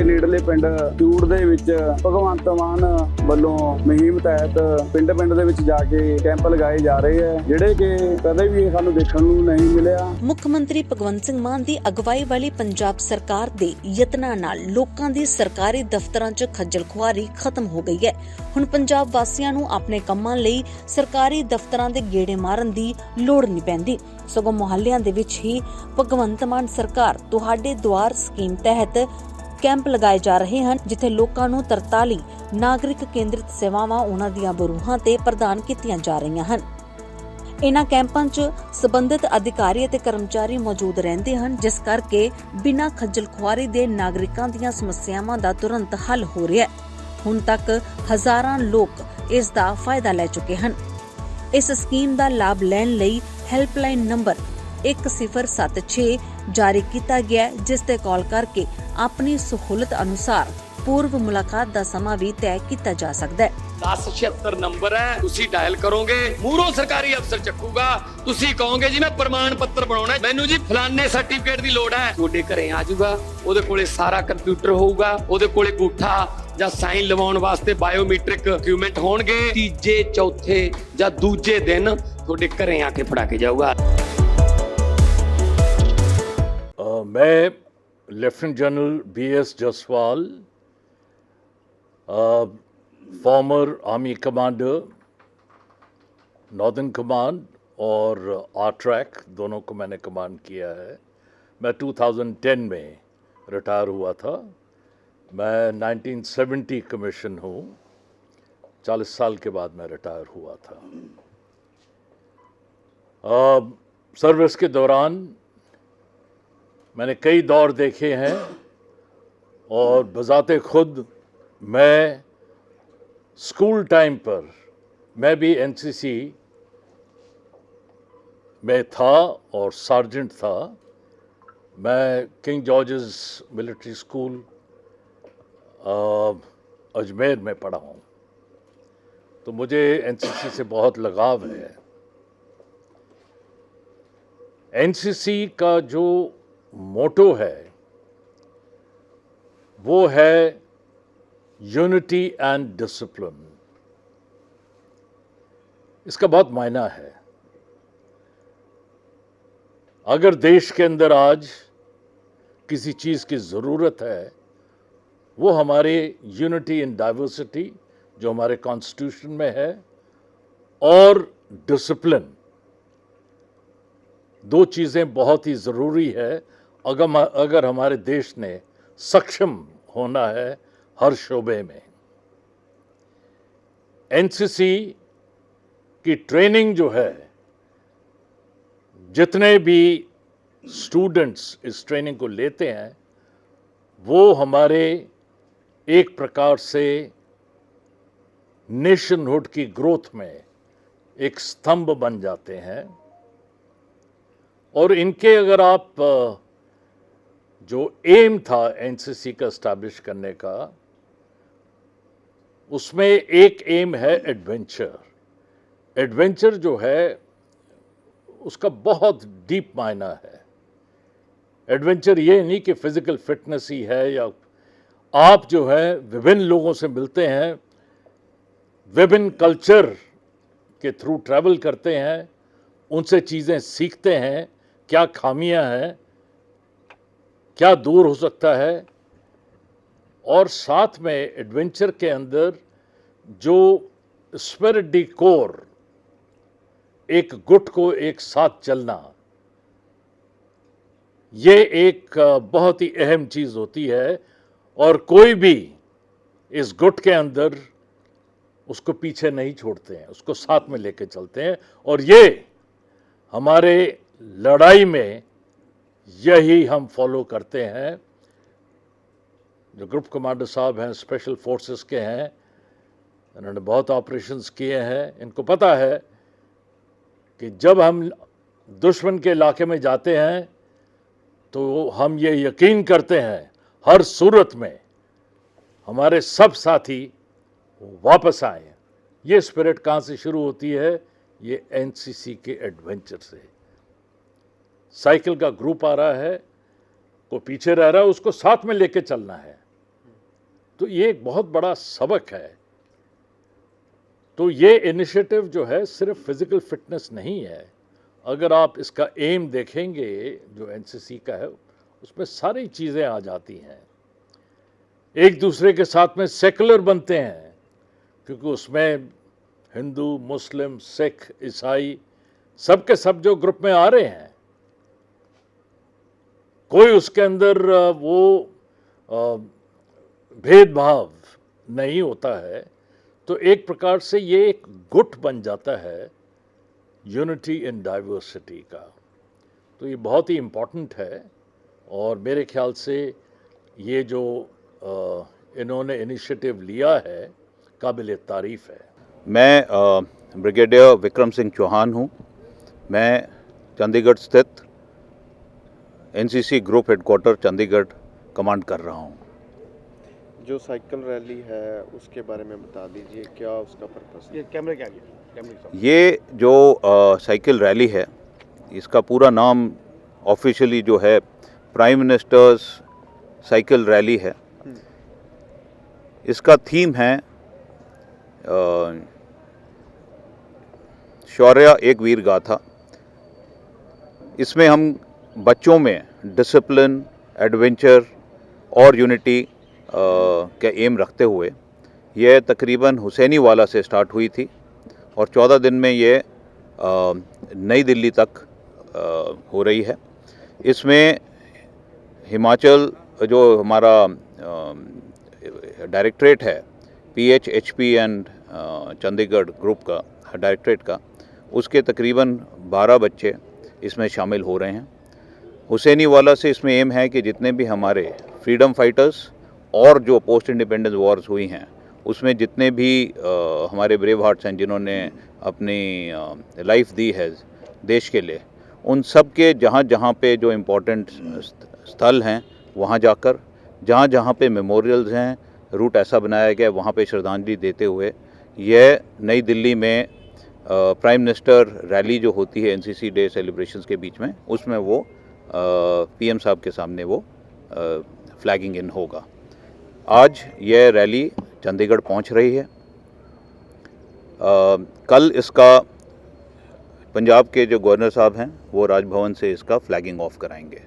ਨੇੜਲੇ ਪਿੰਡ ਚੂੜ ਦੇ ਵਿੱਚ ਭਗਵੰਤ ਮਾਨ ਵੱਲੋਂ ਮੁਹਿੰਮ ਤਹਿਤ ਪਿੰਡ ਦੇ ਵਿੱਚ ਜਾ ਕੇ ਕੈਂਪ ਲਗਾਏ ਜਾ ਰਹੇ ਹੈ, ਜਿਹੜੇ ਕਿ ਕਦੇ ਵੀ ਸਾਨੂੰ ਦੇਖਣ ਨੂੰ ਨਹੀਂ ਮਿਲਿਆ। ਮੁੱਖ ਮੰਤਰੀ ਭਗਵੰਤ ਸਿੰਘ ਮਾਨ ਦੀ ਅਗਵਾਈ ਵਾਲੀ ਪੰਜਾਬ ਸਰਕਾਰ ਦੇ ਯਤਨਾਂ ਨਾਲ ਲੋਕਾਂ ਦੀ ਸਰਕਾਰੀ ਦਫ਼ਤਰਾਂ 'ਚ ਖੱਜਲ ਖੁਆਰੀ ਖਤਮ ਹੋ ਗਈ ਹੈ। ਹੁਣ ਪੰਜਾਬ ਵਾਸੀਆਂ ਨੂੰ ਆਪਣੇ ਕੰਮਾਂ ਲਈ ਸਰਕਾਰੀ ਦਫ਼ਤਰਾਂ ਦੇ ਗੇੜੇ ਮਾਰਨ ਦੀ ਲੋੜ ਨਹੀਂ ਪੈਂਦੀ, ਸਗੋਂ ਮੁਹੱਲਿਆਂ ਦੇ ਵਿੱਚ ਹੀ ਭਗਵੰਤ ਮਾਨ ਸਰਕਾਰ ਤੁਹਾਡੇ ਦੁਆਰ ਸਕੀਮ ਤਹਿਤ ਕੈਂਪ ਲਗਾਏ ਜਾ ਰਹੇ ਹਨ, ਜਿੱਥੇ ਲੋਕਾਂ ਨੂੰ 43 ਨਾਗਰਿਕ ਕੇਂਦਰਿਤ ਸੇਵਾਵਾਂ ਉਹਨਾਂ ਦੀਆਂ ਬਰੂਹਾਂ ਤੇ ਪ੍ਰਦਾਨ ਕੀਤੀਆਂ ਜਾ ਰਹੀਆਂ ਹਨ। ਇਨ੍ਹਾਂ ਕੈਂਪਾਂ 'ਚ ਸਬੰਧਿਤ ਅਧਿਕਾਰੀ ਅਤੇ ਕਰਮਚਾਰੀ ਮੌਜੂਦ ਰਹਿੰਦੇ ਹਨ, ਜਿਸ ਕਰਕੇ ਬਿਨਾਂ ਖੱਜਲ ਖੁਆਰੀ ਦੇ ਨਾਗਰਿਕਾਂ ਦੀਆਂ ਸਮੱਸਿਆਵਾਂ ਦਾ ਤੁਰੰਤ ਹੱਲ ਹੋ ਰਿਹਾ ਹੈ। ਹੁਣ ਤੱਕ ਹਜ਼ਾਰਾਂ ਲੋਕ ਇਸ ਦਾ ਫਾਇਦਾ ਲੈ ਚੁੱਕੇ ਹਨ। ਇਸ ਸਕੀਮ ਦਾ ਲਾਭ ਲੈਣ ਲਈ ਹੈਲਪਲਾਈਨ ਨੰਬਰ 1076 ਜਾਰੀ ਕੀਤਾ ਗਿਆ, ਜਿਸ ਤੇ ਕਾਲ ਕਰਕੇ ਆਪਣੀ ਸਹੂਲਤ ਅਨੁਸਾਰ ਪੂਰਵ ਮੁਲਾਕਾਤ ਦਾ ਸਮਾਂ ਵੀ ਤੈਅ ਕੀਤਾ ਜਾ ਸਕਦਾ ਹੈ। 1076 ਨੰਬਰ ਹੈ, ਤੁਸੀਂ ਡਾਇਲ ਕਰੋਗੇ, ਮੂਹਰੋਂ ਸਰਕਾਰੀ ਅਫਸਰ ਚੱਕੂਗਾ, ਤੁਸੀਂ ਕਹੋਗੇ ਜੀ ਮੈਂ ਪ੍ਰਮਾਣ ਪੱਤਰ ਬਣਾਉਣਾ, ਮੈਨੂੰ ਜੀ ਫਲਾਣੇ ਸਰਟੀਫਿਕੇਟ ਦੀ ਲੋੜ ਹੈ, ਤੁਹਾਡੇ ਘਰੇ ਆ ਜਾਊਗਾ। ਉਹਦੇ ਕੋਲੇ ਸਾਰਾ ਕੰਪਿਊਟਰ ਹੋਊਗਾ, ਉਹਦੇ ਕੋਲੇ ਅੰਗੂਠਾ ਜਾਂ ਸਾਈਨ ਲਵਾਉਣ ਵਾਸਤੇ ਬਾਇਓਮੈਟ੍ਰਿਕ ਡਾਕੂਮੈਂਟ ਹੋਣਗੇ। ਤੀਜੇ ਚੌਥੇ ਜਾਂ ਦੂਜੇ ਦਿਨ ਤੁਹਾਡੇ ਘਰੇ ਆ ਕੇ ਫੜਾ ਕੇ ਜਾਊਗਾ। मैं lieutenant general B.S. Jaswal, farmer army commander, northern command और आर-ट्रैक दोनों को मैंने कमांड किया है। मैं 2010 में रिटायर हुआ था। मैं 1970 कमीशन हूँ, 40 साल के बाद मैं रिटायर हुआ था। सर्विस के दौरान मैंने कई दौर देखे हैं और बजाते खुद मैं स्कूल टाइम पर मैं भी एनसीसी में था और सार्जेंट था। मैं king George's military school Ajmer में पढ़ा हूँ, तो मुझे एनसीसी से बहुत लगाव है। एनसीसी का जो मोटो है वो है यूनिटी एंड डिसिप्लिन। इसका बहुत मायना है। अगर देश के अंदर आज किसी चीज़ की ज़रूरत है, वो हमारे यूनिटी इन डाइवर्सिटी जो हमारे कॉन्स्टिट्यूशन में है और डिसिप्लिन, दो चीज़ें बहुत ही ज़रूरी है अगर हमारे देश ने सक्षम होना है हर शोबे में। एनसीसी की ट्रेनिंग जो है, जितने भी स्टूडेंट्स इस ट्रेनिंग को लेते हैं, वो हमारे एक प्रकार से नेशनहुड की ग्रोथ में एक स्तंभ बन जाते हैं। और इनके अगर आप जो एम था एनसीसी का एस्टैब्लिश करने का, उसमें एक एम है एडवेंचर। एडवेंचर जो है उसका बहुत डीप मायना है। एडवेंचर ये नहीं कि फिजिकल फिटनेस ही है, या आप जो है विभिन्न लोगों से मिलते हैं, विभिन्न कल्चर के थ्रू ट्रैवल करते हैं, उनसे चीज़ें सीखते हैं, क्या खामियां हैं, क्या दूर हो सकता है। और साथ में एडवेंचर के अंदर जो स्पिरिट डी कोर, एक गुट को एक साथ चलना, ये एक बहुत ही अहम चीज़ होती है। और कोई भी इस गुट के अंदर उसको पीछे नहीं छोड़ते हैं, उसको साथ में लेके चलते हैं। और ये हमारे लड़ाई में यही हम फॉलो करते हैं। जो ग्रुप कमांडर साहब हैं, स्पेशल फोर्सेस के हैं, इन्होंने बहुत ऑपरेशंस किए हैं। इनको पता है कि जब हम दुश्मन के इलाके में जाते हैं तो हम ये यकीन करते हैं हर सूरत में हमारे सब साथी वापस आए। ये स्पिरिट कहाँ से शुरू होती है? ये एनसीसी के एडवेंचर से। साइकिल का ग्रुप आ रहा है, कोई पीछे रह रहा है, उसको साथ में लेके चलना है। तो ये एक बहुत बड़ा सबक है। तो ये इनिशिएटिव जो है सिर्फ फिजिकल फिटनेस नहीं है, अगर आप इसका एम देखेंगे जो एनसीसी का है उसमें सारी चीज़ें आ जाती हैं। एक दूसरे के साथ में सेकुलर बनते हैं, क्योंकि उसमें हिंदू, मुस्लिम, सिख, ईसाई सब के सब जो ग्रुप में आ रहे हैं, कोई उसके अंदर वो भेदभाव नहीं होता है। तो एक प्रकार से ये एक गुट बन जाता है यूनिटी इन डाइवर्सिटी का। तो ये बहुत ही इम्पोर्टेंट है और मेरे ख्याल से ये जो इन्होंने इनिशिएटिव लिया है काबिल तारीफ़ है। मैं ब्रिगेडियर विक्रम सिंह चौहान हूँ। मैं चंडीगढ़ स्थित NCC group headquarter Chandigarh command कर रहा हूँ। जो साइकिल रैली है उसके बारे में बता दीजिए, क्या उसका पर्पस है? ये कैमरे क्या है? ये जो साइकिल रैली है, इसका पूरा नाम ऑफिशियली जो है प्राइम मिनिस्टर्स साइकिल रैली है। इसका थीम है शौर्य एक वीर गाथा। इसमें हम बच्चों में डिसिप्लिन, एडवेंचर और यूनिटी का एम रखते हुए यह तकरीबन हुसैनी वाला से स्टार्ट हुई थी और 14 दिन में ये नई दिल्ली तक हो रही है। इसमें हिमाचल जो हमारा डायरेक्टरेट है PHHP एंड चंडीगढ़ ग्रुप का डायरेक्टरेट का, उसके तकरीबन 12 बच्चे इसमें शामिल हो रहे हैं। हुसैनी वाला से इसमें एम है कि जितने भी हमारे फ्रीडम फाइटर्स और जो पोस्ट इंडिपेंडेंस वॉर्स हुई हैं उसमें जितने भी हमारे ब्रेव हार्ट्स हैं जिन्होंने अपनी लाइफ दी है देश के लिए, उन सब के जहाँ जहाँ पे जो इम्पोर्टेंट स्थल हैं वहाँ जाकर, जहाँ जहाँ पे मेमोरियल्स हैं, रूट ऐसा बनाया गया वहाँ पे श्रद्धांजलि देते हुए यह नई दिल्ली में प्राइम मिनिस्टर रैली जो होती है एनसीसी डे सेलिब्रेशंस के बीच में, उसमें वो पीएम साहब के सामने वो फ्लैगिंग इन होगा। आज यह रैली चंडीगढ़ पहुंच रही है। कल इसका पंजाब के जो गवर्नर साहब हैं वो राजभवन से इसका फ्लैगिंग ऑफ कराएंगे।